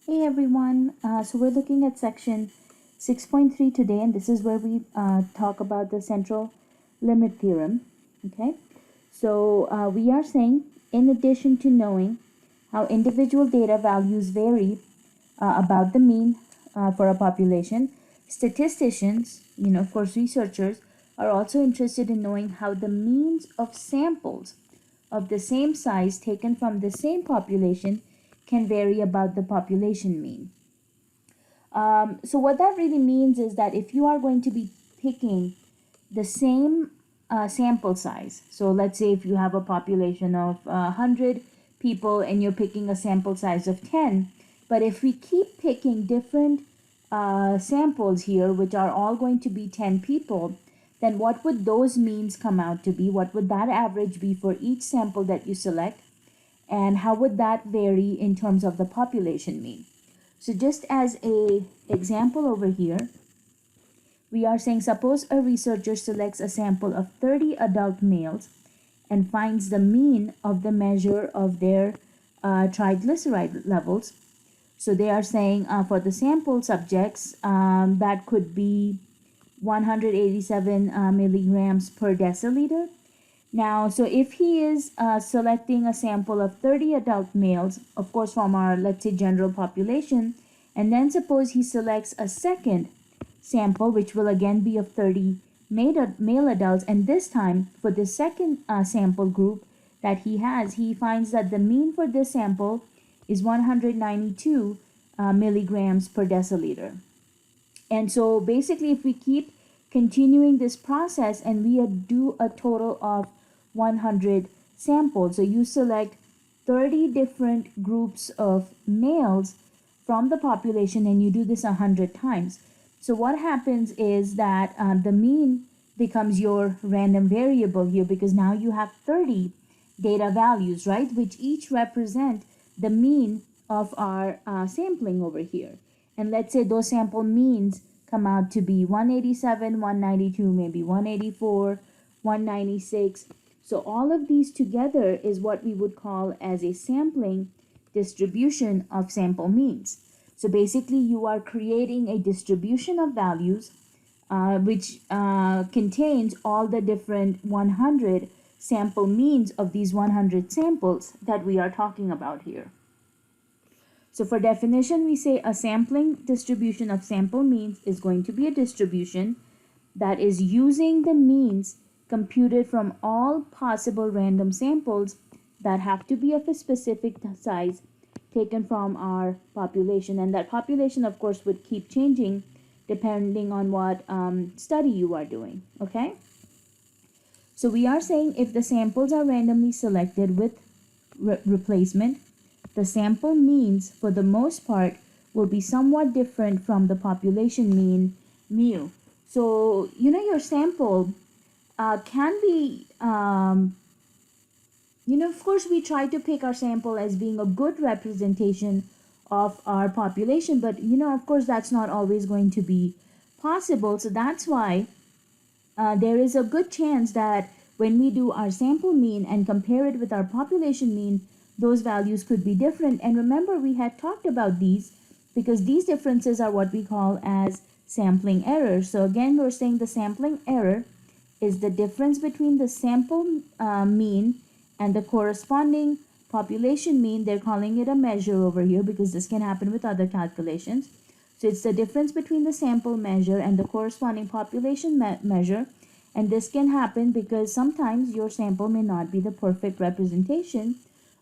Hey everyone, so we're looking at section 6.3 today, and this is where we talk about the central limit theorem. Okay, so we are saying, in addition to knowing how individual data values vary about the mean for a population, statisticians, of course, researchers, are also interested in knowing how the means of samples of the same size taken from the same population can vary about the population mean. So what that really means is that if you are going to be picking the same sample size, so let's say if you have a population of 100 people and you're picking a sample size of 10, but if we keep picking different samples here, which are all going to be 10 people, then what would those means come out to be? What would that average be for each sample that you select? And how would that vary in terms of the population mean? So just as a example over here, we are saying suppose a researcher selects a sample of 30 adult males and finds the mean of the measure of their triglyceride levels. So they are saying for the sample subjects, that could be 187 milligrams per deciliter. Now, so if he is selecting a sample of 30 adult males, of course, from our, let's say, general population, and then suppose he selects a second sample, which will again be of 30 male adults, and this time for the second sample group that he has, he finds that the mean for this sample is 192 milligrams per deciliter. And so basically, if we keep continuing this process and we do a total of 100 samples, so you select 30 different groups of males from the population and you do this 100 times. So what happens is that the mean becomes your random variable here, because now you have 30 data values, right, which each represent the mean of our sampling over here. And let's say those sample means come out to be 187, 192, maybe 184, 196. So all of these together is what we would call as a sampling distribution of sample means. So basically you are creating a distribution of values which contains all the different 100 sample means of these 100 samples that we are talking about here. So for definition, we say a sampling distribution of sample means is going to be a distribution that is using the means computed from all possible random samples that have to be of a specific size taken from our population. And that population, of course, would keep changing depending on what study you are doing, okay? So we are saying if the samples are randomly selected with replacement, the sample means, for the most part, will be somewhat different from the population mean, mu. So, your sample can be, of course, we try to pick our sample as being a good representation of our population, but, of course, that's not always going to be possible. So that's why there is a good chance that when we do our sample mean and compare it with our population mean, those values could be different. And remember, we had talked about these because these differences are what we call as sampling error. So again, we're saying the sampling error is the difference between the sample mean and the corresponding population mean. They're calling it a measure over here because this can happen with other calculations. So it's the difference between the sample measure and the corresponding population measure. And this can happen because sometimes your sample may not be the perfect representation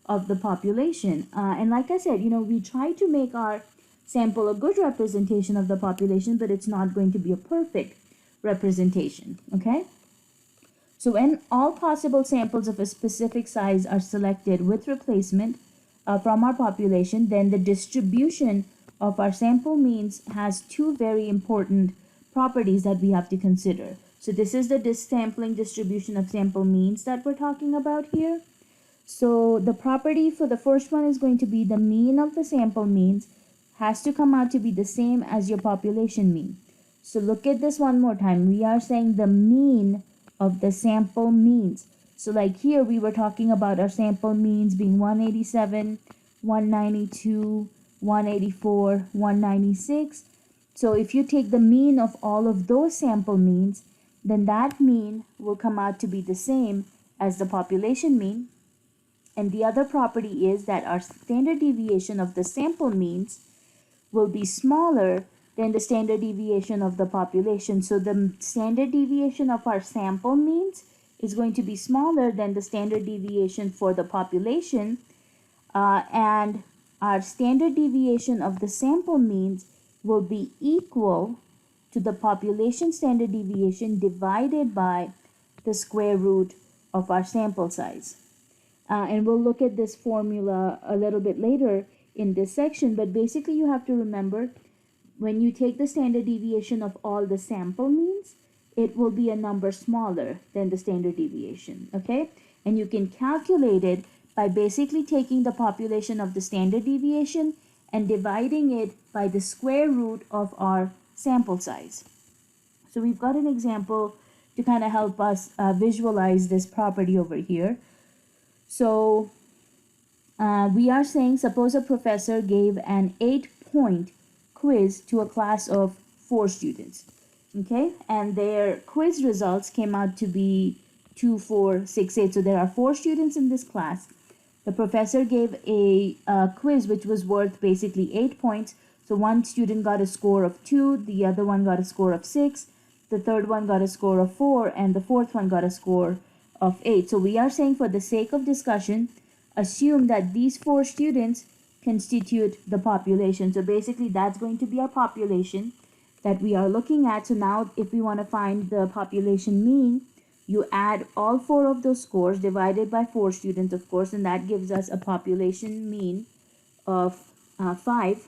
of the population. And like I said, we try to make our sample a good representation of the population, but it's not going to be a perfect representation, okay? So when all possible samples of a specific size are selected with replacement from our population, then the distribution of our sample means has two very important properties that we have to consider. So this is the sampling distribution of sample means that we're talking about here. So the property for the first one is going to be the mean of the sample means has to come out to be the same as your population mean. So look at this one more time. We are saying the mean of the sample means. So like here we were talking about our sample means being 187, 192, 184, 196. So if you take the mean of all of those sample means, then that mean will come out to be the same as the population mean. And the other property is that our standard deviation of the sample means will be smaller than the standard deviation of the population. So the standard deviation of our sample means is going to be smaller than the standard deviation for the population, and our standard deviation of the sample means will be equal to the population standard deviation divided by the square root of our sample size. And we'll look at this formula a little bit later in this section, but basically you have to remember, when you take the standard deviation of all the sample means, it will be a number smaller than the standard deviation, okay? And you can calculate it by basically taking the population of the standard deviation and dividing it by the square root of our sample size. So we've got an example to kind of help us visualize this property over here. So we are saying, suppose a professor gave an 8-point quiz to a class of 4 students, okay? And their quiz results came out to be 2, 4, 6, 8. So there are 4 students in this class. The professor gave a quiz which was worth basically 8 points. So one student got a score of 2, the other one got a score of 6, the third one got a score of 4, and the fourth one got a score of 8. So we are saying, for the sake of discussion, assume that these 4 students constitute the population. So basically that's going to be our population that we are looking at. So now if we want to find the population mean, you add all 4 of those scores divided by 4 students, of course, and that gives us a population mean of 5.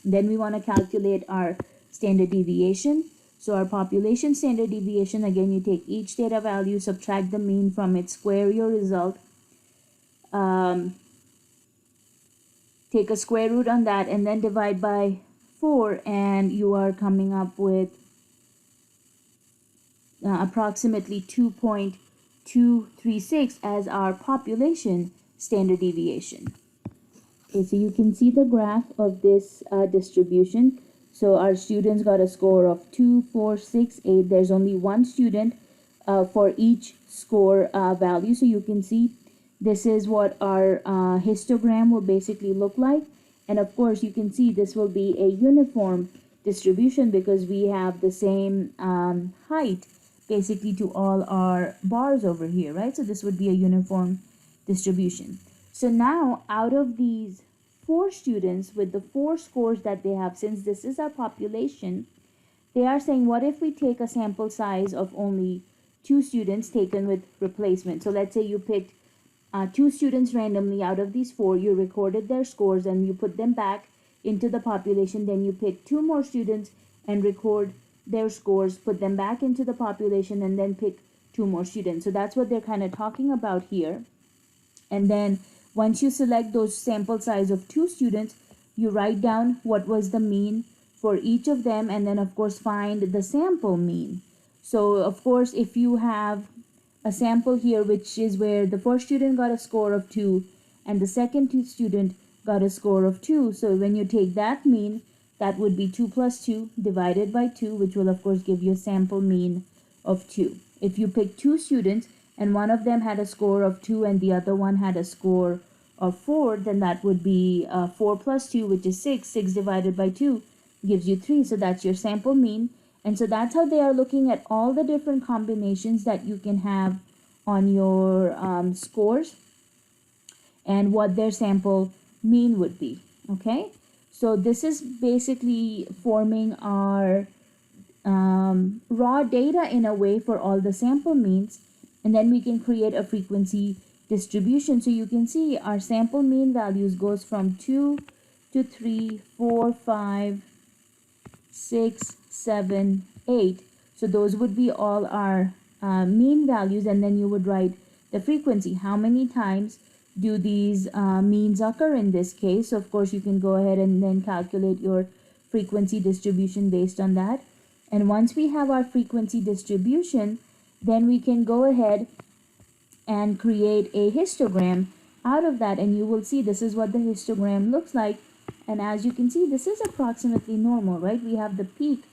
Then we want to calculate our standard deviation. So our population standard deviation, again, you take each data value, subtract the mean from it, square your result, take a square root on that, and then divide by 4, and you are coming up with approximately 2.236 as our population standard deviation. Okay, so you can see the graph of this distribution. So our students got a score of 2, 4, 6, 8. There's only one student for each score value. So you can see this is what our histogram will basically look like. And of course, you can see this will be a uniform distribution because we have the same height basically to all our bars over here, right? So this would be a uniform distribution. So now out of these 4 students with the 4 scores that they have, since this is our population, they are saying, what if we take a sample size of only 2 students taken with replacement? So let's say you picked 2 students randomly out of these 4, you recorded their scores and you put them back into the population, then you pick 2 more students and record their scores, put them back into the population, and then pick 2 more students. So that's what they're kind of talking about here. And then once you select those sample size of 2 students, you write down what was the mean for each of them, and then of course find the sample mean. So of course, if you have a sample here which is where the first student got a score of 2 and the second student got a score of 2, so when you take that mean, that would be 2 plus 2 divided by 2, which will of course give you a sample mean of 2. If you pick 2 students and one of them had a score of 2 and the other one had a score of 4, then that would be 4 plus 2, which is 6. 6 divided by 2 gives you 3. So that's your sample mean. And so that's how they are looking at all the different combinations that you can have on your scores and what their sample mean would be. Okay, so this is basically forming our raw data in a way for all the sample means, and then we can create a frequency distribution. So you can see our sample mean values goes from 2 to 3, 4, 5, 6, 7, 8. So those would be all our mean values, and then you would write the frequency. How many times do these means occur in this case? So of course you can go ahead and then calculate your frequency distribution based on that. And once we have our frequency distribution, then we can go ahead and create a histogram out of that, and you will see this is what the histogram looks like. And as you can see, this is approximately normal, right? We have the peak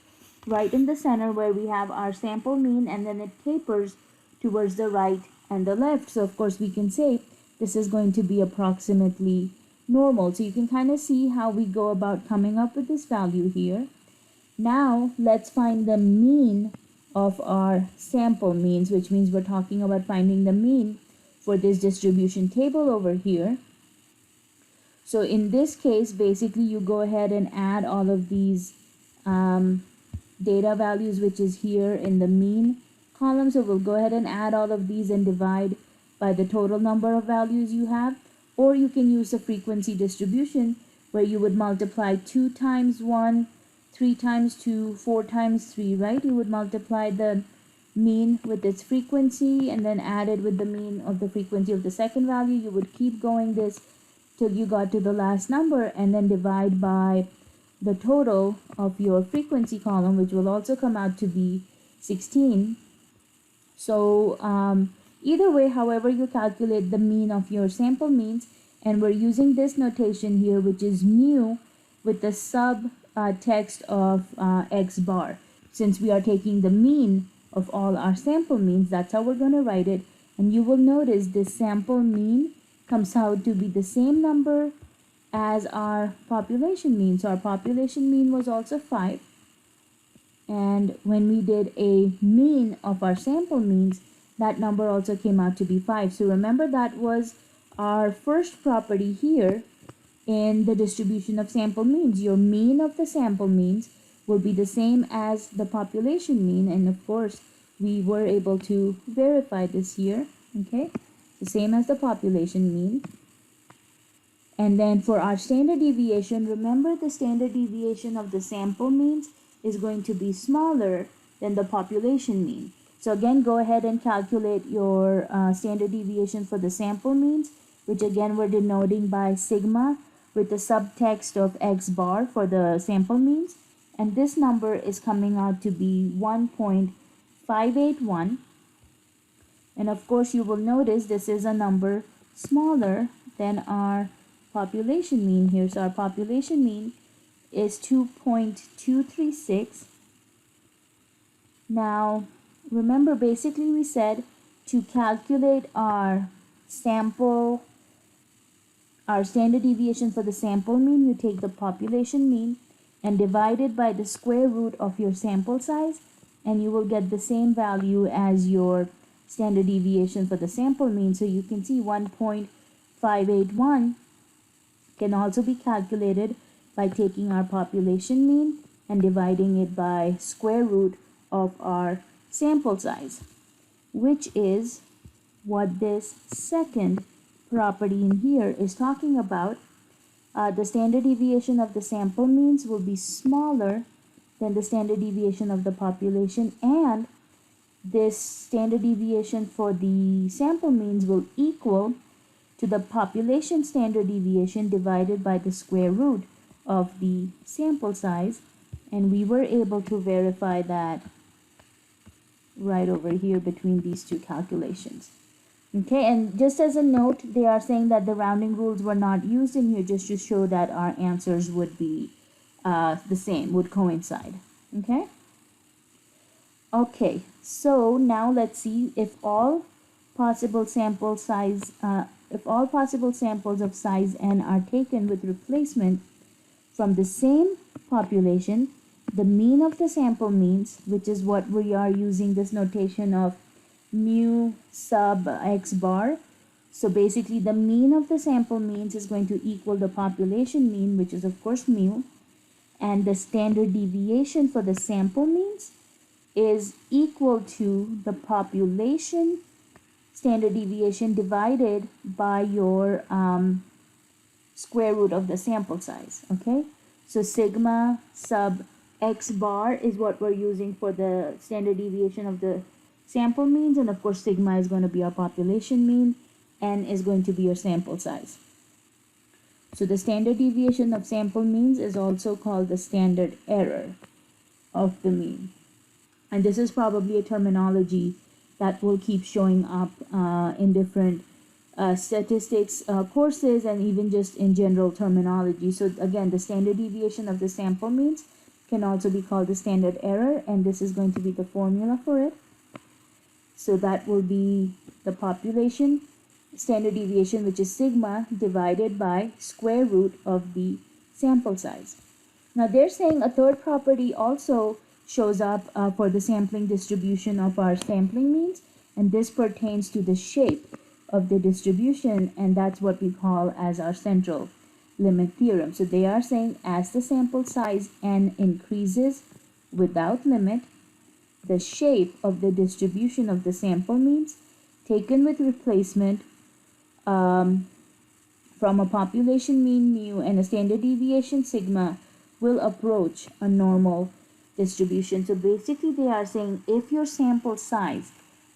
right in the center where we have our sample mean, and then it tapers towards the right and the left. So of course we can say this is going to be approximately normal. So you can kind of see how we go about coming up with this value here. Now let's find the mean of our sample means, which means we're talking about finding the mean for this distribution table over here. So in this case, basically you go ahead and add all of these data values, which is here in the mean column. So we'll go ahead and add all of these and divide by the total number of values you have. Or you can use the frequency distribution where you would multiply 2 times 1, 3 times 2, 4 times 3, right? You would multiply the mean with its frequency and then add it with the mean of the frequency of the second value. You would keep going this till you got to the last number, and then divide by the total of your frequency column, which will also come out to be 16. So either way, however you calculate the mean of your sample means, and we're using this notation here, which is mu with the sub text of x bar. Since we are taking the mean of all our sample means, that's how we're going to write it. And you will notice this sample mean comes out to be the same number as our population mean. So our population mean was also 5. And when we did a mean of our sample means, that number also came out to be 5. So remember, that was our first property here in the distribution of sample means. Your mean of the sample means will be the same as the population mean. And of course, we were able to verify this here, okay? The same as the population mean. And then for our standard deviation, remember the standard deviation of the sample means is going to be smaller than the population mean. So again, go ahead and calculate your standard deviation for the sample means, which again we're denoting by sigma with the subtext of x bar for the sample means. And this number is coming out to be 1.581. And of course, you will notice this is a number smaller than our population mean here. So our population mean is 2.236. Now, remember, basically we said to calculate our standard deviation for the sample mean, you take the population mean and divide it by the square root of your sample size, and you will get the same value as your standard deviation for the sample mean. So you can see 1.581 can also be calculated by taking our population mean and dividing it by square root of our sample size, which is what this second property in here is talking about. The standard deviation of the sample means will be smaller than the standard deviation of the population, and this standard deviation for the sample means will equal to the population standard deviation divided by the square root of the sample size. And we were able to verify that right over here between these two calculations. Okay, and just as a note, they are saying that the rounding rules were not used in here just to show that our answers would be the same, would coincide. Okay? Okay, so now let's see if all possible sample size, if all possible samples of size n are taken with replacement from the same population, the mean of the sample means, which is what we are using this notation of mu sub x bar. So basically the mean of the sample means is going to equal the population mean, which is of course mu, and the standard deviation for the sample means is equal to the population standard deviation divided by your square root of the sample size. Okay, so sigma sub x bar is what we're using for the standard deviation of the sample means, and of course sigma is going to be our population mean, n is going to be your sample size. So the standard deviation of sample means is also called the standard error of the mean. And this is probably a terminology that will keep showing up in different statistics courses, and even just in general terminology. So again, the standard deviation of the sample means can also be called the standard error, and this is going to be the formula for it. So that will be the population standard deviation, which is sigma divided by square root of the sample size. Now they're saying a third property also shows up for the sampling distribution of our sampling means, and this pertains to the shape of the distribution, and that's what we call as our central limit theorem. So they are saying as the sample size n increases without limit, the shape of the distribution of the sample means taken with replacement from a population mean mu and a standard deviation sigma will approach a normal distribution. So basically they are saying if your sample size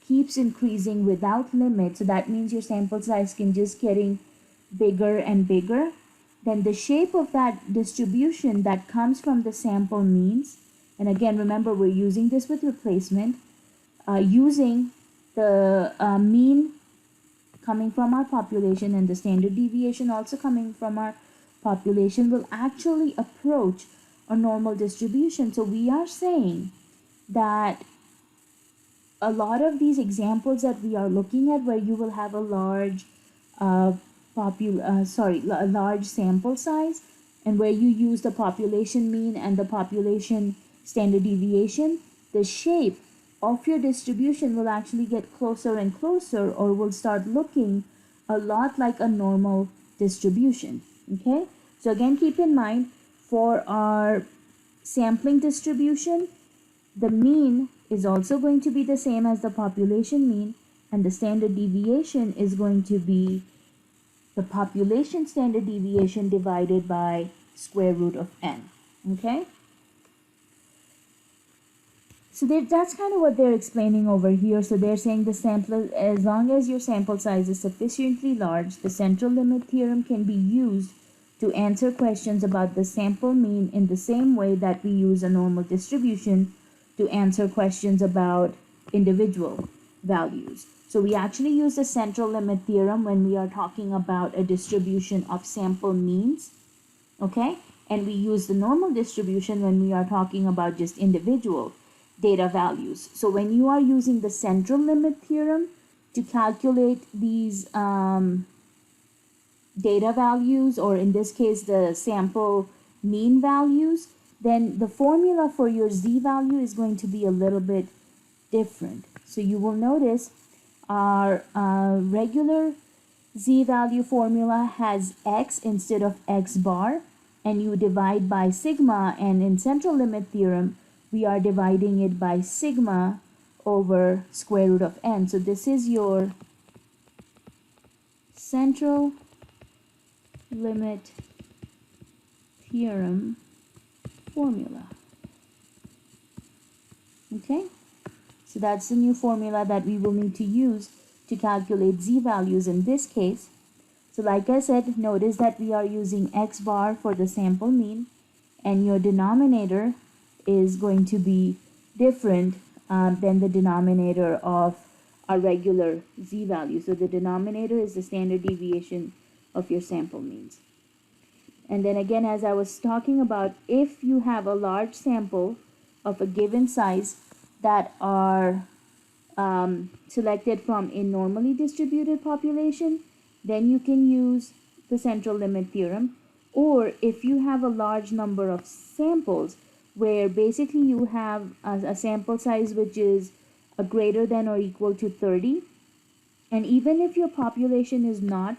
keeps increasing without limit, so that means your sample size can just getting bigger and bigger, then the shape of that distribution that comes from the sample means, and again remember we're using this with replacement, using the mean coming from our population and the standard deviation also coming from our population, will actually approach a normal distribution. So we are saying that a lot of these examples that we are looking at, where you will have a large a large sample size, and where you use the population mean and the population standard deviation, the shape of your distribution will actually get closer and closer, or will start looking a lot like a normal distribution. Okay, so again keep in mind, for our sampling distribution, the mean is also going to be the same as the population mean, and the standard deviation is going to be the population standard deviation divided by square root of n. Okay, so that's kind of what they're explaining over here. So they're saying the sample, as long as your sample size is sufficiently large, the central limit theorem can be used to answer questions about the sample mean in the same way that we use a normal distribution to answer questions about individual values. So we actually use the central limit theorem when we are talking about a distribution of sample means, okay? And we use the normal distribution when we are talking about just individual data values. So when you are using the central limit theorem to calculate these data values, or in this case the sample mean values, then the formula for your z value is going to be a little bit different. So you will notice our regular z value formula has x instead of x bar, and you divide by sigma, and in central limit theorem we are dividing it by sigma over square root of n. So this is your central limit theorem formula. Okay, so that's the new formula that we will need to use to calculate z values in this case. So like I said, notice that we are using x bar for the sample mean, and your denominator is going to be different than the denominator of our regular z value. So the denominator is the standard deviation of your sample means. And then again, as I was talking about, if you have a large sample of a given size that are selected from a normally distributed population, then you can use the central limit theorem. Or if you have a large number of samples where basically you have a sample size which is a greater than or equal to 30, and even if your population is not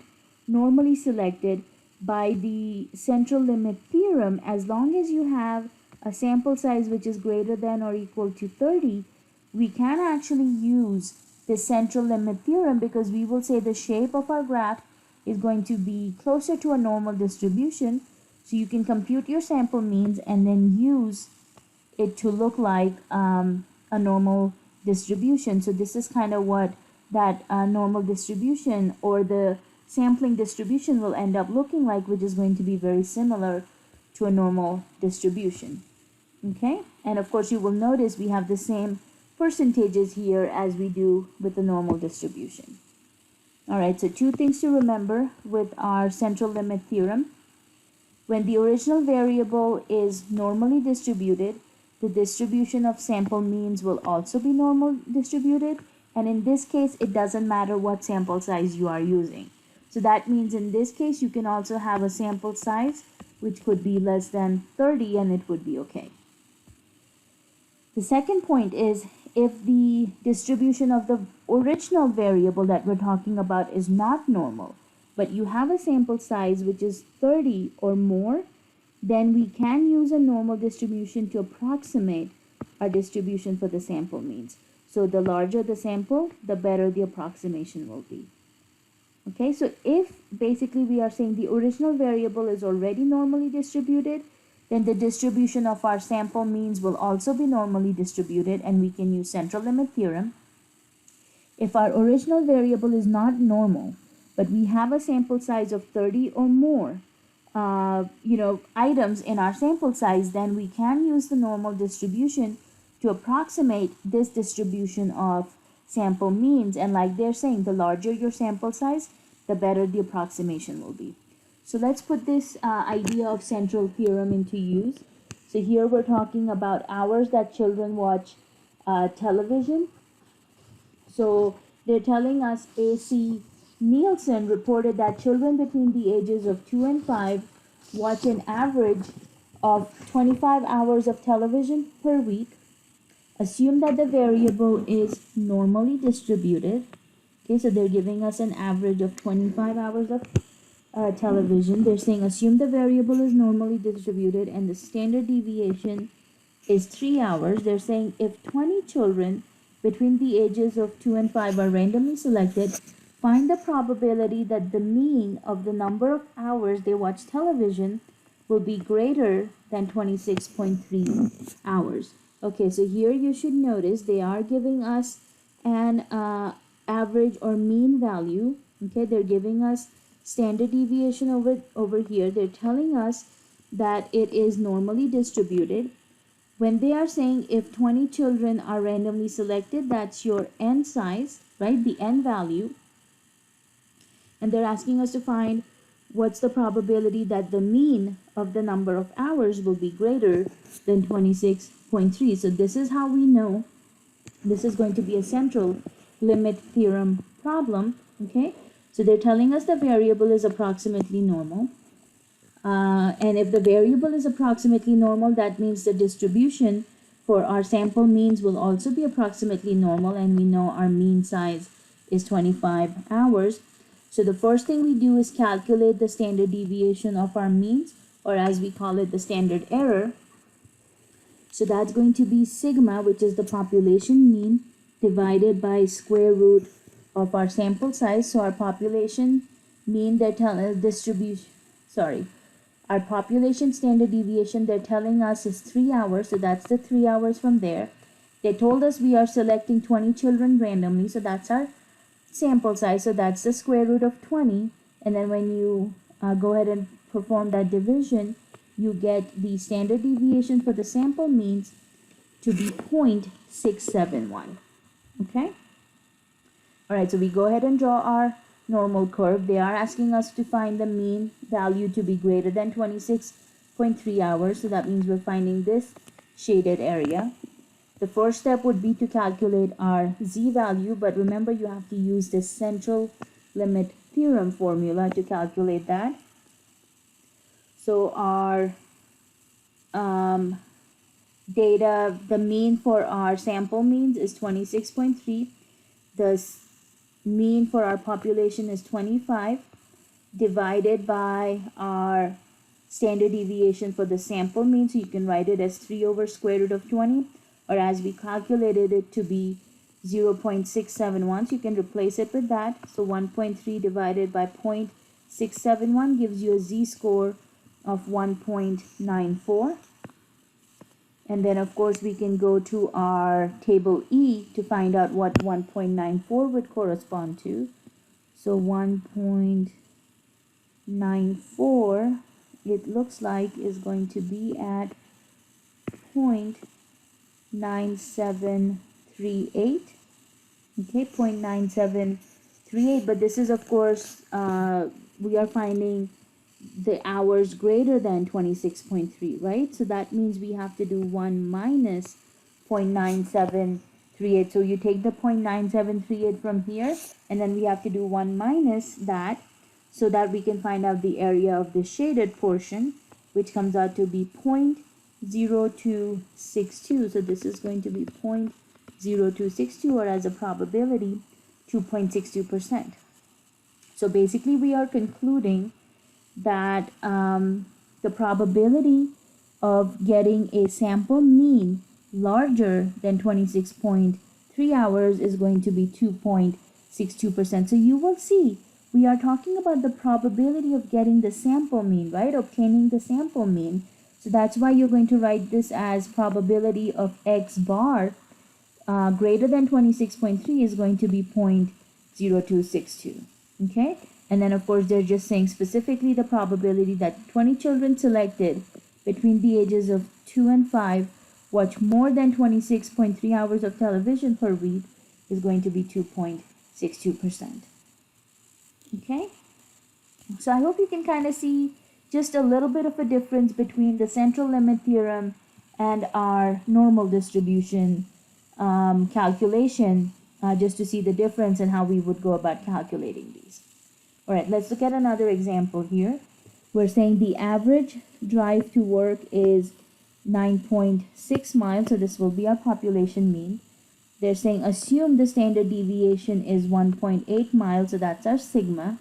normally selected by the central limit theorem, as long as you have a sample size which is greater than or equal to 30, we can actually use the central limit theorem, because we will say the shape of our graph is going to be closer to a normal distribution. So you can compute your sample means and then use it to look like a normal distribution. So this is kind of what that normal distribution or the sampling distribution will end up looking like, which is going to be very similar to a normal distribution. Okay, and of course you will notice we have the same percentages here as we do with the normal distribution. All right, so two things to remember with our central limit theorem. When the original variable is normally distributed, the distribution of sample means will also be normal distributed. And in this case, it doesn't matter what sample size you are using. So that means in this case, you can also have a sample size which could be less than 30 and it would be okay. The second point is if the distribution of the original variable that we're talking about is not normal, but you have a sample size which is 30 or more, then we can use a normal distribution to approximate our distribution for the sample means. So the larger the sample, the better the approximation will be. Okay, so if basically we are saying the original variable is already normally distributed, then the distribution of our sample means will also be normally distributed and we can use central limit theorem. If our original variable is not normal, but we have a sample size of 30 or more, items in our sample size, then we can use the normal distribution to approximate this distribution of sample means. And like they're saying, the larger your sample size, the better the approximation will be. So let's put this idea of central theorem into use. So here we're talking about hours that children watch television. So they're telling us A.C. Nielsen reported that children between the ages of 2 and 5 watch an average of 25 hours of television per week. Assume that the variable is normally distributed. Okay, so they're giving us an average of 25 hours of television. They're saying assume the variable is normally distributed and the standard deviation is 3 hours. They're saying if 20 children between the ages of 2 and 5 are randomly selected, find the probability that the mean of the number of hours they watch television will be greater than 26.3 hours. Okay, so here you should notice they are giving us an average or mean value. Okay, they're giving us standard deviation over here. They're telling us that it is normally distributed. When they are saying if 20 children are randomly selected, that's your n size, right? The n value. And they're asking us to find what's the probability that the mean of the number of hours will be greater than 26.3. So this is how we know this is going to be a central limit theorem problem. Okay, so they're telling us the variable is approximately normal. And if the variable is approximately normal, that means the distribution for our sample means will also be approximately normal, and we know our mean size is 25 hours. So the first thing we do is calculate the standard deviation of our means, or as we call it, the standard error. So that's going to be sigma, which is the population mean, divided by square root of our sample size. So our population mean, they're telling us distribution, our population standard deviation, they're telling us is 3 hours. So that's the 3 hours from there. They told us we are selecting 20 children randomly. So that's our sample size. So that's the square root of 20. And then when you go ahead and perform that division, you get the standard deviation for the sample means to be 0.671. Okay? All right, so we go ahead and draw our normal curve. They are asking us to find the mean value to be greater than 26.3 hours. So that means we're finding this shaded area. The first step would be to calculate our z value, but remember you have to use this central limit theorem formula to calculate that. So our data, the mean for our sample means is 26.3. The mean for our population is 25 divided by our standard deviation for the sample mean. So you can write it as 3 over square root of 20, or as we calculated it to be 0.671. So you can replace it with that. So 1.3 divided by 0.671 gives you a z-score of 1.94. And then of course we can go to our table E to find out what 1.94 would correspond to. So 1.94, it looks like, is going to be at 0.9738. Okay, 0.9738 38, but this is of course, we are finding the hours greater than 26.3, right? So that means we have to do 1 minus 0.9738. So you take the 0.9738 from here, and then we have to do 1 minus that, so that we can find out the area of the shaded portion, which comes out to be 0.0262. So this is going to be 0.0262, or as a probability, 2.62%. So basically we are concluding that the probability of getting a sample mean larger than 26.3 hours is going to be 2.62%. So you will see we are talking about the probability of getting the sample mean, right? Obtaining the sample mean. So that's why you're going to write this as probability of X bar greater than 26.3 is going to be 0.0262. Okay? And then of course they're just saying specifically the probability that 20 children selected between the ages of 2 and 5 watch more than 26.3 hours of television per week is going to be 2.62%. Okay? So I hope you can kind of see just a little bit of a difference between the central limit theorem and our normal distribution calculation, just to see the difference and how we would go about calculating these. All right, let's look at another example here. We're saying the average drive to work is 9.6 miles, so this will be our population mean. They're saying assume the standard deviation is 1.8 miles, so that's our sigma.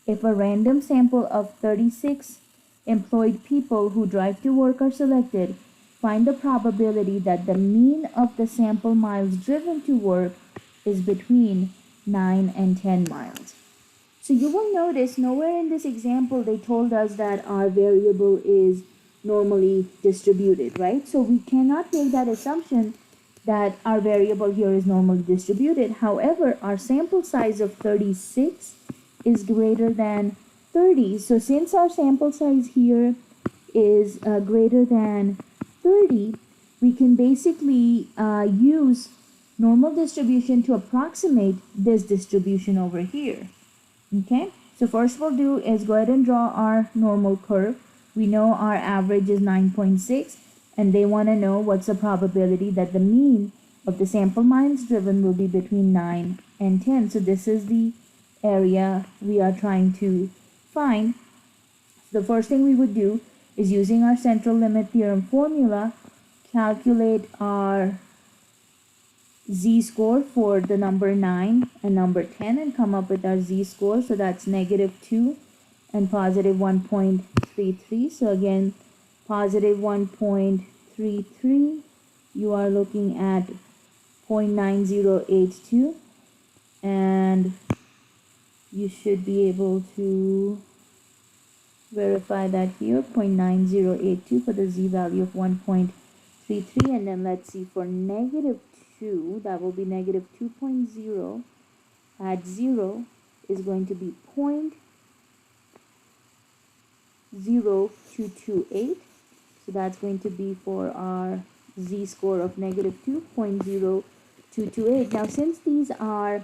If a random sample of 36 employed people who drive to work are selected, find the probability that the mean of the sample miles driven to work is between 9 and 10 miles. So you will notice nowhere in this example they told us that our variable is normally distributed, right? So we cannot make that assumption that our variable here is normally distributed. However, our sample size of 36 is greater than 30. So since our sample size here is greater than 30, we can basically use normal distribution to approximate this distribution over here. Okay, so first we'll do is go ahead and draw our normal curve. We know our average is 9.6, and they want to know what's the probability that the mean of the sample miles driven will be between 9 and 10. So this is the area we are trying to find. The first thing we would do is, using our central limit theorem formula, calculate our z-score for the number 9 and number 10 and come up with our z-score. So that's -2 and +1.33. So again, +1.33, you are looking at 0.9082, and you should be able to verify that here, 0.9082 for the z value of 1.33. And then let's see, for -2, that will be -2.0 at 0 is going to be 0.0228. So that's going to be for our z-score of -2.0228. Now since these are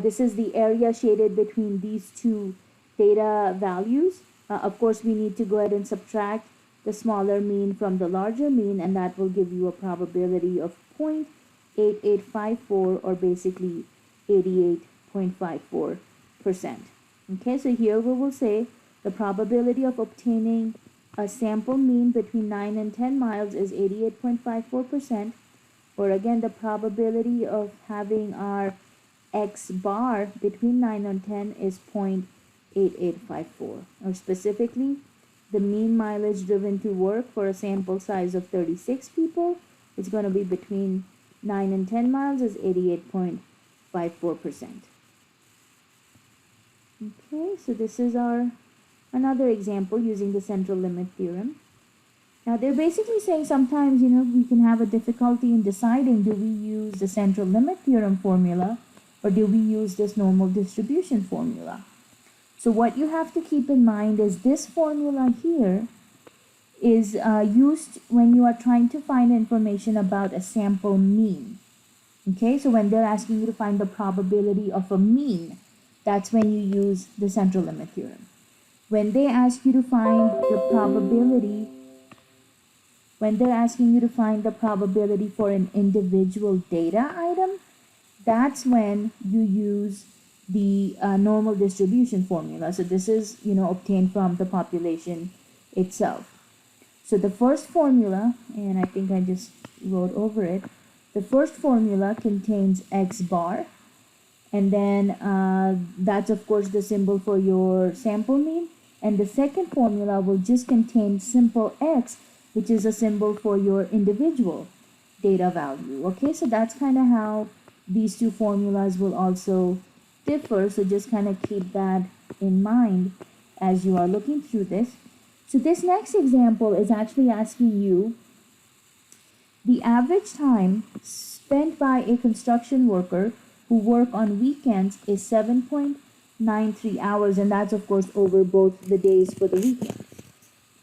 this is the area shaded between these two data values, of course we need to go ahead and subtract the smaller mean from the larger mean, and that will give you a probability of 0.8854, or basically 88.54%. Okay, so here we will say the probability of obtaining a sample mean between 9 and 10 miles is 88.54%, or again the probability of having our X bar between 9 and 10 is 0.8854, or specifically the mean mileage driven to work for a sample size of 36 people is going to be between 9 and 10 miles is 88.54%. Okay, so this is our another example using the central limit theorem. Now they're basically saying sometimes, we can have a difficulty in deciding, do we use the central limit theorem formula or do we use this normal distribution formula? So what you have to keep in mind is this formula here is used when you are trying to find information about a sample mean. Okay, so when they're asking you to find the probability of a mean, that's when you use the central limit theorem. When they ask you to find the probability, when they're asking you to find the probability for an individual data item, that's when you use the normal distribution formula. So this is, obtained from the population itself. So the first formula, and I think I just wrote over it, the first formula contains x bar, and then that's of course the symbol for your sample mean, and the second formula will just contain simple x, which is a symbol for your individual data value. Okay, so that's kind of how these two formulas will also differ, so just kind of keep that in mind as you are looking through this. So this next example is actually asking you the average time spent by a construction worker who work on weekends is 7.93 hours, and that's of course over both the days for the weekend.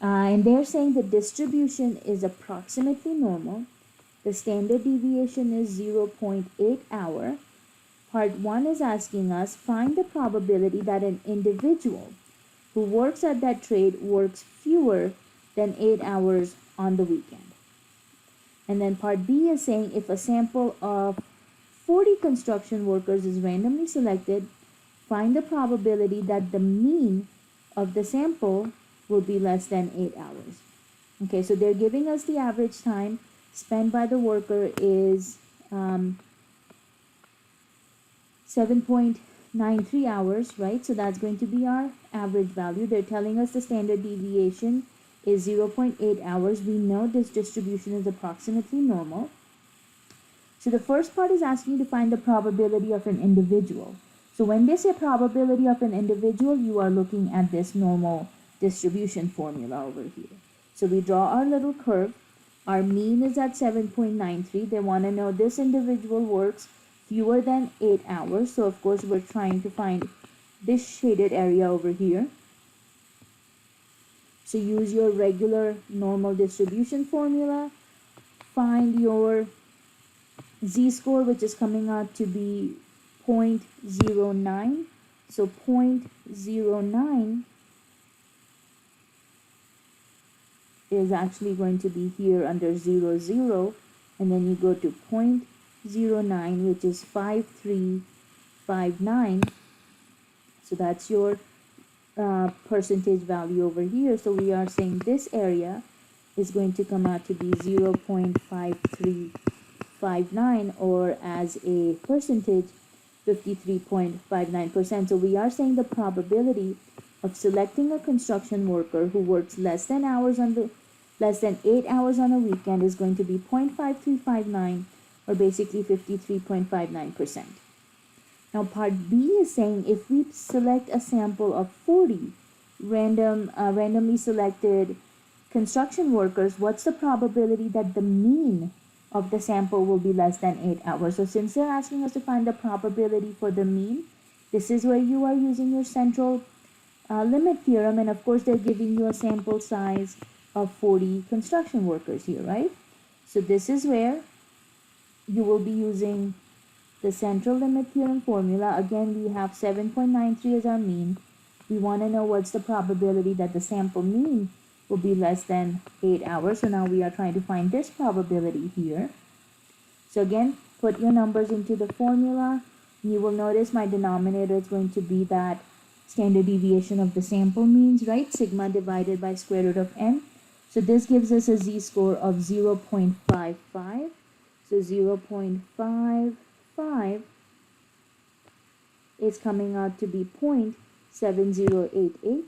And they're saying the distribution is approximately normal. The standard deviation is 0.8 hour. Part 1 is asking us find the probability that an individual who works at that trade works fewer than 8 hours on the weekend. And then part B is saying if a sample of 40 construction workers is randomly selected, find the probability that the mean of the sample will be less than 8 hours. Okay, so they're giving us the average time spent by the worker is 7.93 hours, right? So that's going to be our average value. They're telling us the standard deviation is 0.8 hours. We know this distribution is approximately normal. So the first part is asking you to find the probability of an individual. So when they say probability of an individual, you are looking at this normal distribution formula over here. So we draw our little curve. Our mean is at 7.93. They want to know this individual works fewer than 8 hours. So of course we're trying to find this shaded area over here. So use your regular normal distribution formula. Find your z-score, which is coming out to be 0.09. So 0.09 is actually going to be here under 0, 0, and then you go to 0.09, which is 5359. So that's your percentage value over here. So we are saying this area is going to come out to be 0.5359, or as a percentage 53.59%. So we are saying the probability of selecting a construction worker who works less than 8 hours on a weekend is going to be 0.5359, or basically 53.59%. Now part B is saying if we select a sample of 40 randomly selected construction workers, what's the probability that the mean of the sample will be less than 8 hours? So since they're asking us to find the probability for the mean, this is where you are using your central limit theorem, and of course they're giving you a sample size of 40 construction workers here, right? So this is where you will be using the central limit theorem formula. Again, we have 7.93 as our mean. We want to know what's the probability that the sample mean will be less than 8 hours. So now we are trying to find this probability here. So again, put your numbers into the formula. You will notice my denominator is going to be that standard deviation of the sample means, right? Sigma divided by square root of n. So this gives us a z-score of 0.55. So 0.55 is coming out to be 0.7088.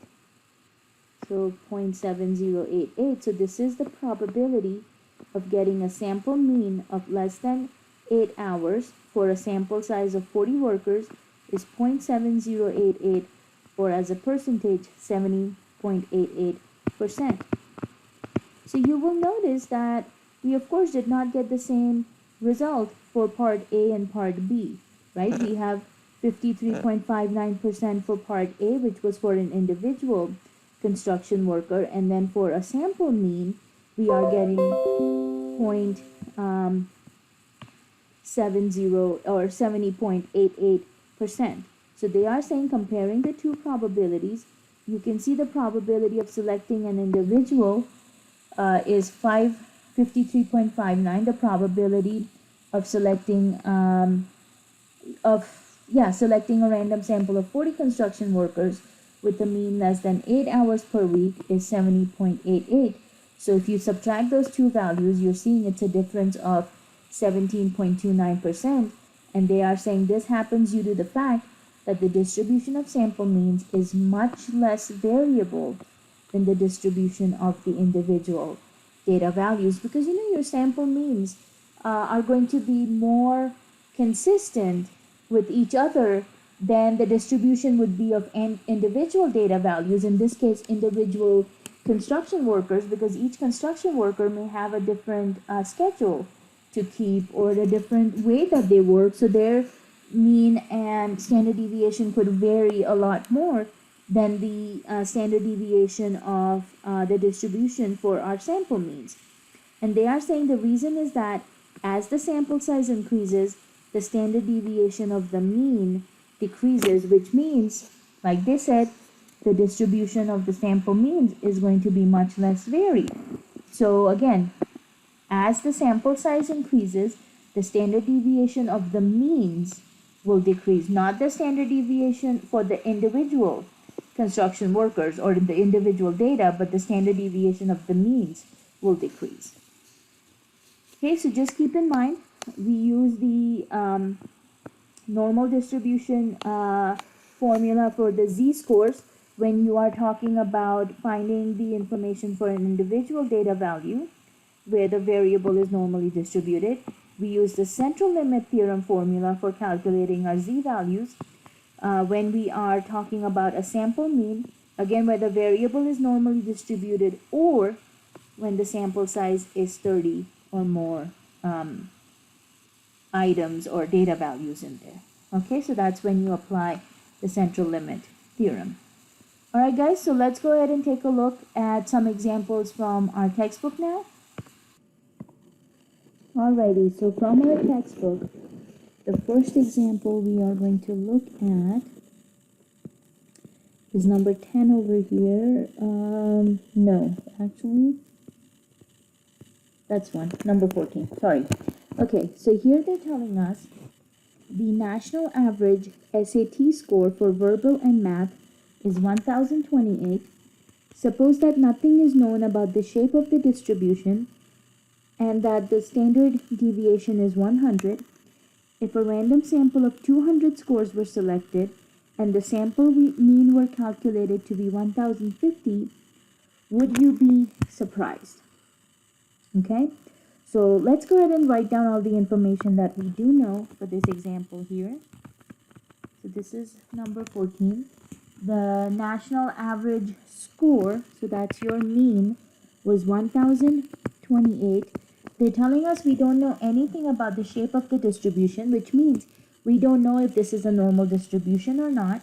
So 0.7088. So this is the probability of getting a sample mean of less than 8 hours for a sample size of 40 workers is 0.7088, or as a percentage, 70.88%. So you will notice that we of course did not get the same result for part A and part B, right? We have 53.59% for part A, which was for an individual construction worker, and then for a sample mean, we are getting 0.70 or 70.88%. So they are saying comparing the two probabilities, you can see the probability of selecting an individual is 553.59. The probability of selecting selecting a random sample of 40 construction workers with a mean less than 8 hours per week is 70.88. So if you subtract those two values, you're seeing it's a difference of 17.29%. And they are saying this happens due to the fact that the distribution of sample means is much less variable than the distribution of the individual data values, because your sample means are going to be more consistent with each other than the distribution would be of individual data values, in this case individual construction workers, because each construction worker may have a different schedule to keep or a different way that they work, so their mean and standard deviation could vary a lot more than the standard deviation of the distribution for our sample means. And they are saying the reason is that as the sample size increases, the standard deviation of the mean decreases, which means, like they said, the distribution of the sample means is going to be much less varied. So again, as the sample size increases, the standard deviation of the means will decrease, not the standard deviation for the individual construction workers or the individual data, but the standard deviation of the means will decrease. Okay, so just keep in mind, we use the normal distribution formula for the z-scores when you are talking about finding the information for an individual data value where the variable is normally distributed. We use the central limit theorem formula for calculating our z-values when we are talking about a sample mean, again where the variable is normally distributed, or when the sample size is 30 or more items or data values in there. Okay, so that's when you apply the central limit theorem. Alright guys, so let's go ahead and take a look at some examples from our textbook now. Alrighty, so from our textbook, the first example we are going to look at is number 10 over here. No, actually, that's one, number 14, sorry. Okay, so here they're telling us the national average SAT score for verbal and math is 1028. Suppose that nothing is known about the shape of the distribution and that the standard deviation is 100. If a random sample of 200 scores were selected and the sample mean were calculated to be 1050, would you be surprised? Okay, so let's go ahead and write down all the information that we do know for this example here. So this is number 14. The national average score, so that's your mean, was 1028. They're telling us we don't know anything about the shape of the distribution, which means we don't know if this is a normal distribution or not.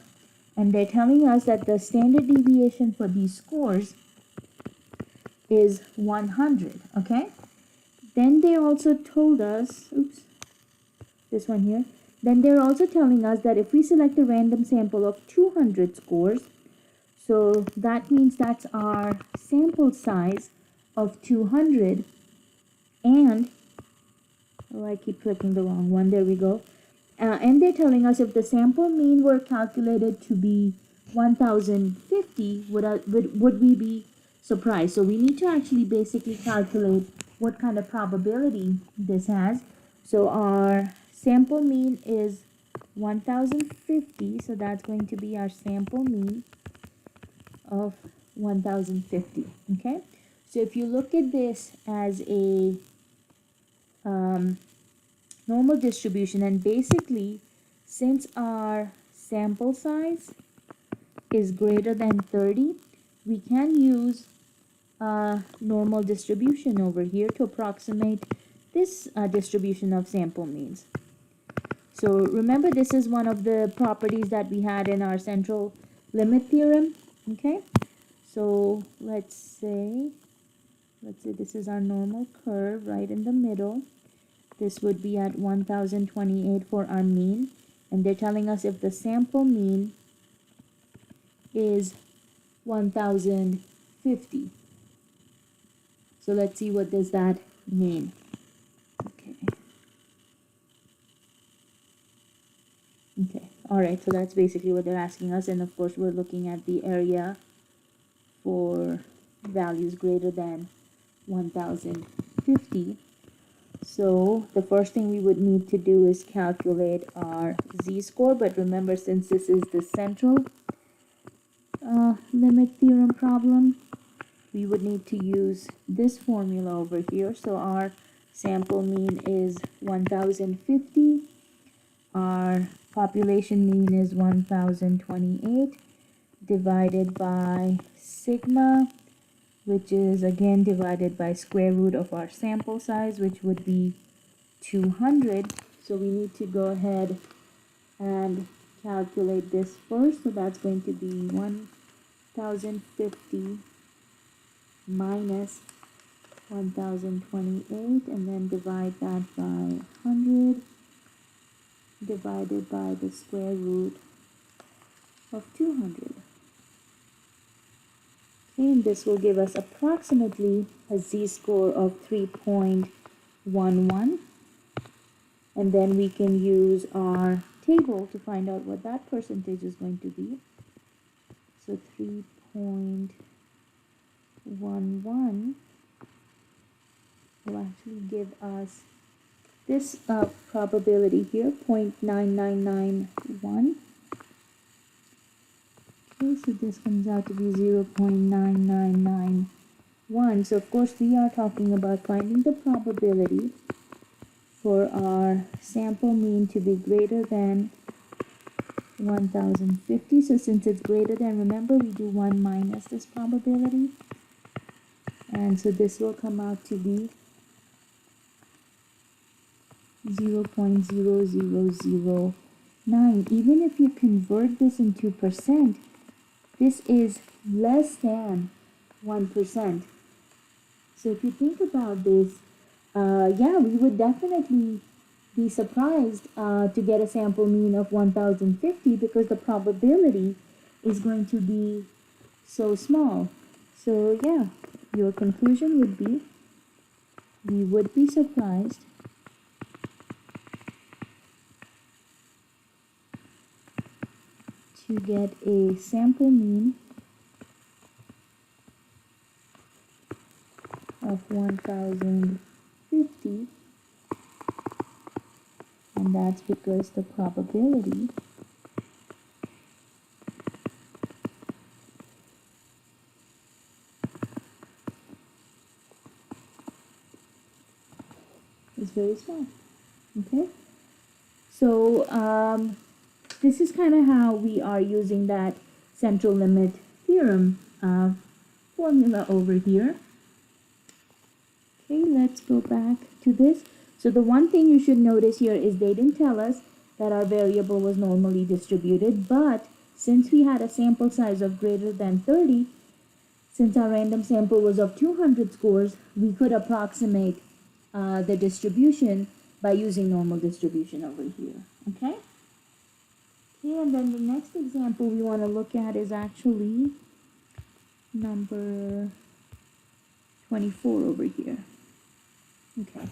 And they're telling us that the standard deviation for these scores is 100, okay? Then they also told us, this one here. Then they're also telling us that if we select a random sample of 200 scores, so that means that's our sample size of 200. And, I keep clicking the wrong one, there we go. And they're telling us if the sample mean were calculated to be 1050, would we be surprised? So we need to actually basically calculate what kind of probability this has. So our sample mean is 1050, so that's going to be our sample mean of 1050, okay? So if you look at this as a normal distribution, and basically since our sample size is greater than 30, we can use normal distribution over here to approximate this distribution of sample means. So remember, this is one of the properties that we had in our central limit theorem, okay? So let's say this is our normal curve right in the middle. This would be at 1028 for our mean, and they're telling us if the sample mean is 1050. So let's see what does that mean. Okay. Okay, all right, so that's basically what they're asking us, and of course we're looking at the area for values greater than 1050. So the first thing we would need to do is calculate our z-score, but remember, since this is the central limit theorem problem, we would need to use this formula over here. So our sample mean is 1050, our population mean is 1028 divided by sigma, which is again divided by square root of our sample size, which would be 200. So we need to go ahead and calculate this first. So that's going to be 1050 minus 1028, and then divide that by 100 divided by the square root of 200. And this will give us approximately a z-score of 3.11, and then we can use our table to find out what that percentage is going to be. So 3.11 will actually give us this probability here, 0.9991. Okay, so this comes out to be 0.9991. So of course we are talking about finding the probability for our sample mean to be greater than 1050. So since it's greater than, remember we do 1 minus this probability, and so this will come out to be 0.0009. Even if you convert this into percent, this is less than 1%. So if you think about this, yeah, we would definitely be surprised to get a sample mean of 1050, because the probability is going to be so small. So yeah, your conclusion would be, we would be surprised to get a sample mean of 1050, and that's because the probability is very small. Okay, so this is kind of how we are using that central limit theorem formula over here. Okay, let's go back to this. So the one thing you should notice here is they didn't tell us that our variable was normally distributed, but since we had a sample size of greater than 30, since our random sample was of 200 scores, we could approximate the distribution by using normal distribution over here. Okay? Okay, and then the next example we want to look at is actually number 24 over here. Okay,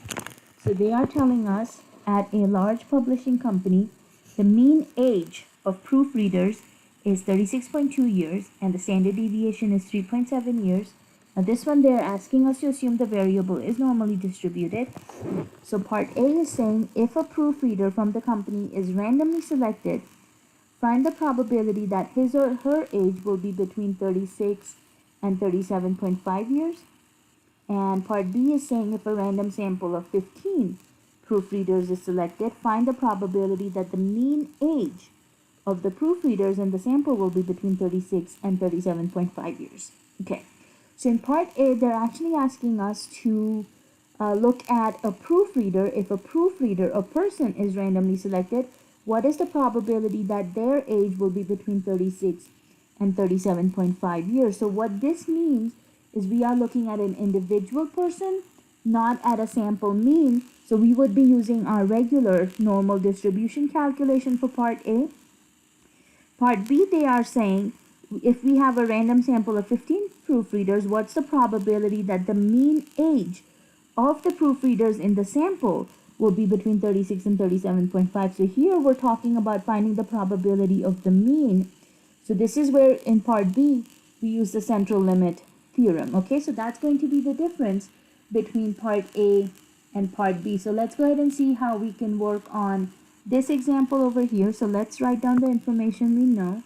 so they are telling us at a large publishing company, the mean age of proofreaders is 36.2 years and the standard deviation is 3.7 years. Now this one they're asking us to assume the variable is normally distributed. So part A is saying if a proofreader from the company is randomly selected, find the probability that his or her age will be between 36 and 37.5 years. And part B is saying if a random sample of 15 proofreaders is selected, find the probability that the mean age of the proofreaders in the sample will be between 36 and 37.5 years. Okay, so in part A, they're actually asking us to look at a proofreader. If a proofreader, a person, is randomly selected, what is the probability that their age will be between 36 and 37.5 years? So what this means is we are looking at an individual person not at a sample mean. So we would be using our regular normal distribution calculation for part A. Part B, they are saying if we have a random sample of 15 proofreaders, what's the probability that the mean age of the proofreaders in the sample will be between 36 and 37.5. So here we're talking about finding the probability of the mean. So this is where in part B, we use the central limit theorem. Okay, so that's going to be the difference between part A and part B. So let's go ahead and see how we can work on this example over here. So let's write down the information we know.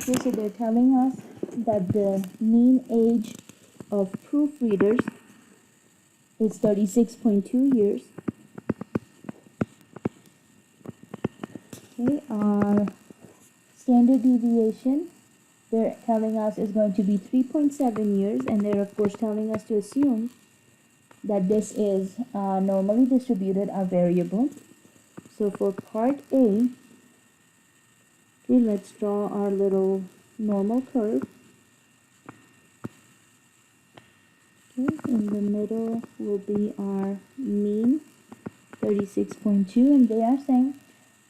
Okay, so they're telling us that the mean age of proofreaders is 36.2 years. Okay, our standard deviation, they're telling us is going to be 3.7 years, and they're of course telling us to assume that this is normally distributed or variable. So for part A, okay, let's draw our little normal curve. Okay, in the middle will be our mean, 36.2, and they are saying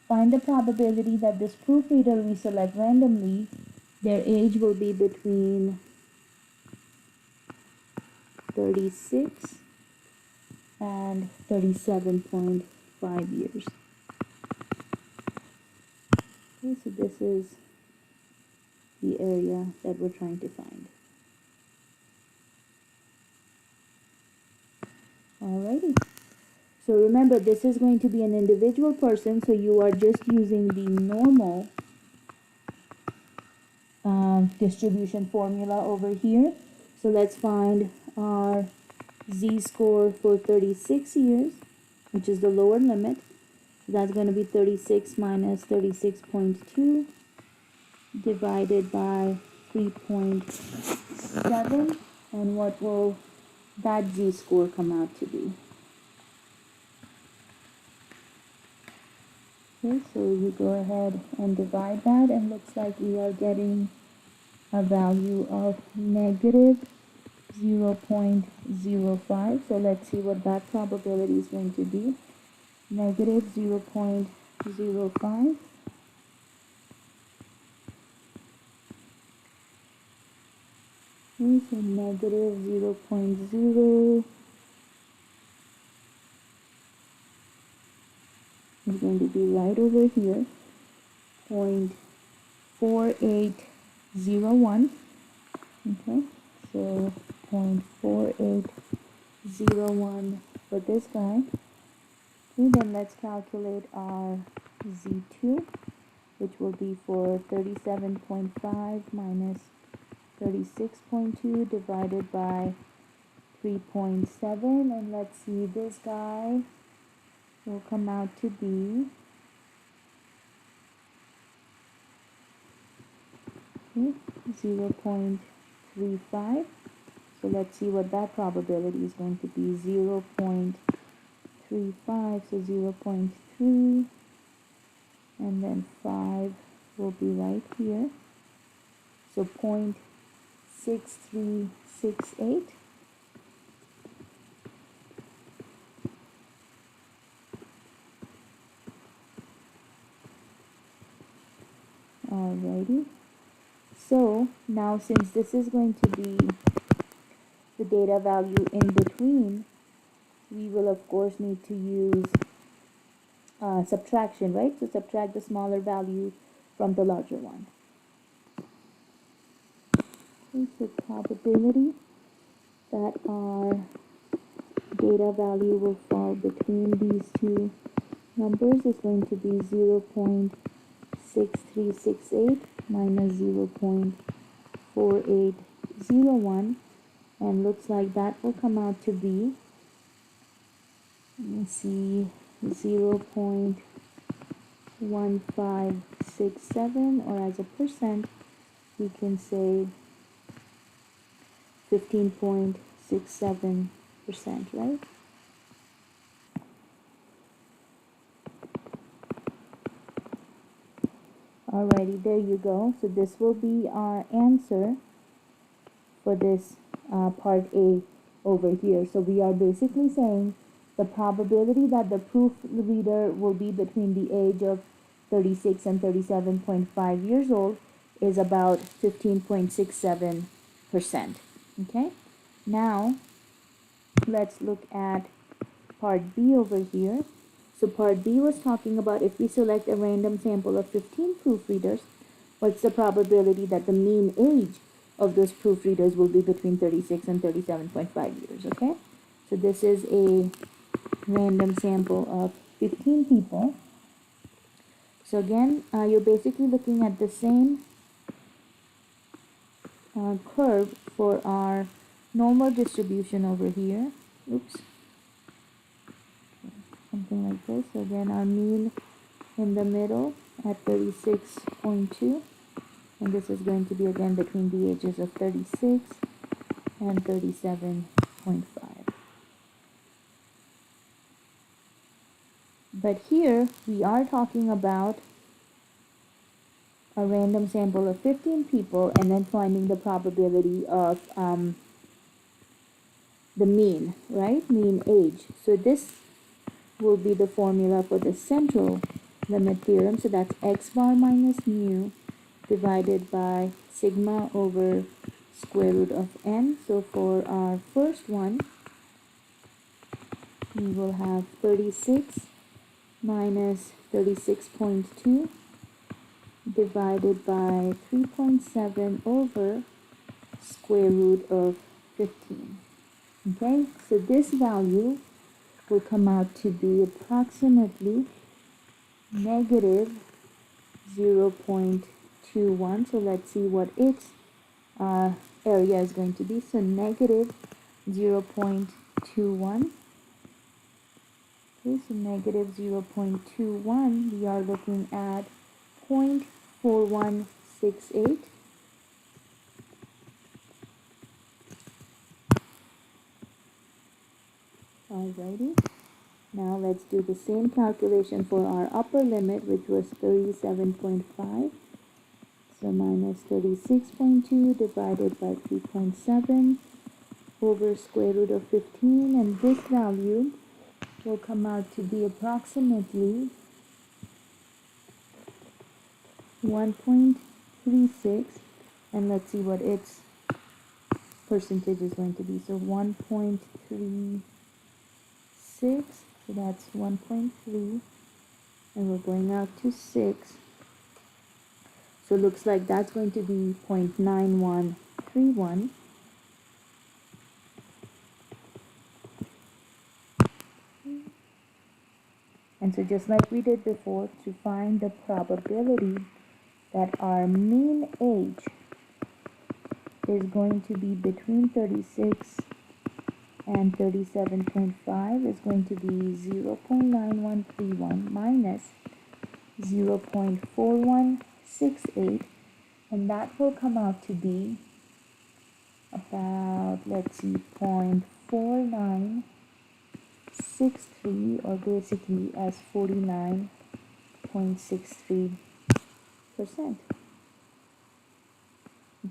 find the probability that this proofreader we select randomly, their age will be between 36 and 37.5 years. Okay, so this is the area that we're trying to find. Alrighty. So remember, this is going to be an individual person, so you are just using the normal distribution formula over here. So let's find our z-score for 36 years, which is the lower limit. So that's going to be 36 minus 36.2 divided by 3.7, and what will that z-score come out to be? Okay, so you go ahead and divide that, and looks like we are getting a value of negative 0.05. So let's see what that probability is going to be. Negative 0.05. Okay, so negative 0.0 is going to be right over here, 0.4801. Okay, so 0.4801 for this guy. Okay, then let's calculate our Z2, which will be for 37.5 minus 36.2 divided by 3.7, and let's see, this guy will come out to be 0.35. So let's see what that probability is going to be. 0.35, so 0.3, and then 5 will be right here. So 0.6368. Alrighty. So now, since this is going to be the data value in between, we will of course need to use subtraction, right? So subtract the smaller value from the larger one. Okay, so probability that our data value will fall between these two numbers is going to be 0.6368 minus 0.4801, and looks like that will come out to be, let's see, 0.1567, or as a percent we can say 15.67%, right? Alrighty, there you go. So this will be our answer for this part A over here. So we are basically saying the probability that the proofreader will be between the age of 36 and 37.5 years old is about 15.67%. Okay, now let's look at part B over here. So part B was talking about if we select a random sample of 15 proofreaders, what's the probability that the mean age of those proofreaders will be between 36 and 37.5 years, okay? So this is a random sample of 15 people. So again, you're basically looking at the same curve for our normal distribution over here. Oops. Something like this. So again, our mean in the middle at 36.2. And this is going to be again between the ages of 36 and 37.5. But here we are talking about a random sample of 15 people and then finding the probability of the mean, right? Mean age. So this will be the formula for the central limit theorem. So that's x bar minus mu divided by sigma over square root of n. So for our first one, we will have 36 minus 36.2 divided by 3.7 over square root of 15. Okay, so this value will come out to be approximately negative 0.21. So let's see what its area is going to be. So negative 0.21. Okay, so negative 0.21, we are looking at 0.4168. Alrighty. Now let's do the same calculation for our upper limit, which was 37.5. So minus 36.2 divided by 3.7 over square root of 15. And this value will come out to be approximately 1.36. And let's see what its percentage is going to be. So 1.36. So that's 1.3, and we're going out to 6. So it looks like that's going to be 0.9131. And so just like we did before, to find the probability that our mean age is going to be between 36 and 37.5 is going to be 0.9131 minus 0.4168, and that will come out to be about, let's see, 0.4963, or basically as 49.63%.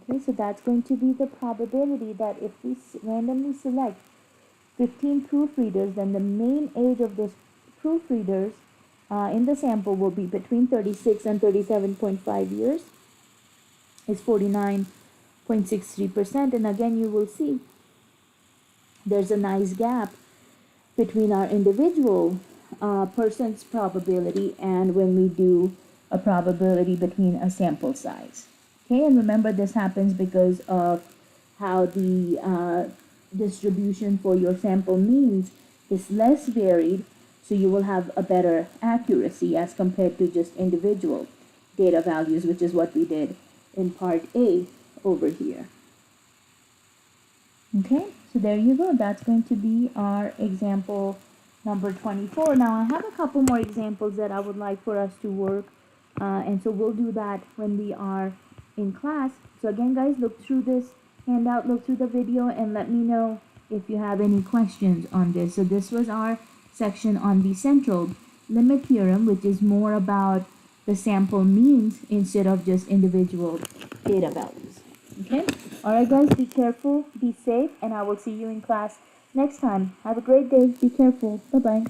Okay, so that's going to be the probability that if we randomly select 15 proofreaders, then the mean age of those proofreaders in the sample will be between 36 and 37.5 years, is 49.63%. And again, you will see there's a nice gap between our individual person's probability and when we do a probability between a sample size. Okay, and remember this happens because of how the distribution for your sample means is less varied, so you will have a better accuracy as compared to just individual data values, which is what we did in part A over here. Okay, so there you go. That's going to be our example number 24. Now I have a couple more examples that I would like for us to work, and so we'll do that when we are in class. So again, guys, look through this handout, look through the video, and let me know if you have any questions on this. So this was our section on the central limit theorem, which is more about the sample means instead of just individual data values. Okay? Alright guys, be careful, be safe, and I will see you in class next time. Have a great day. Be careful. Bye-bye.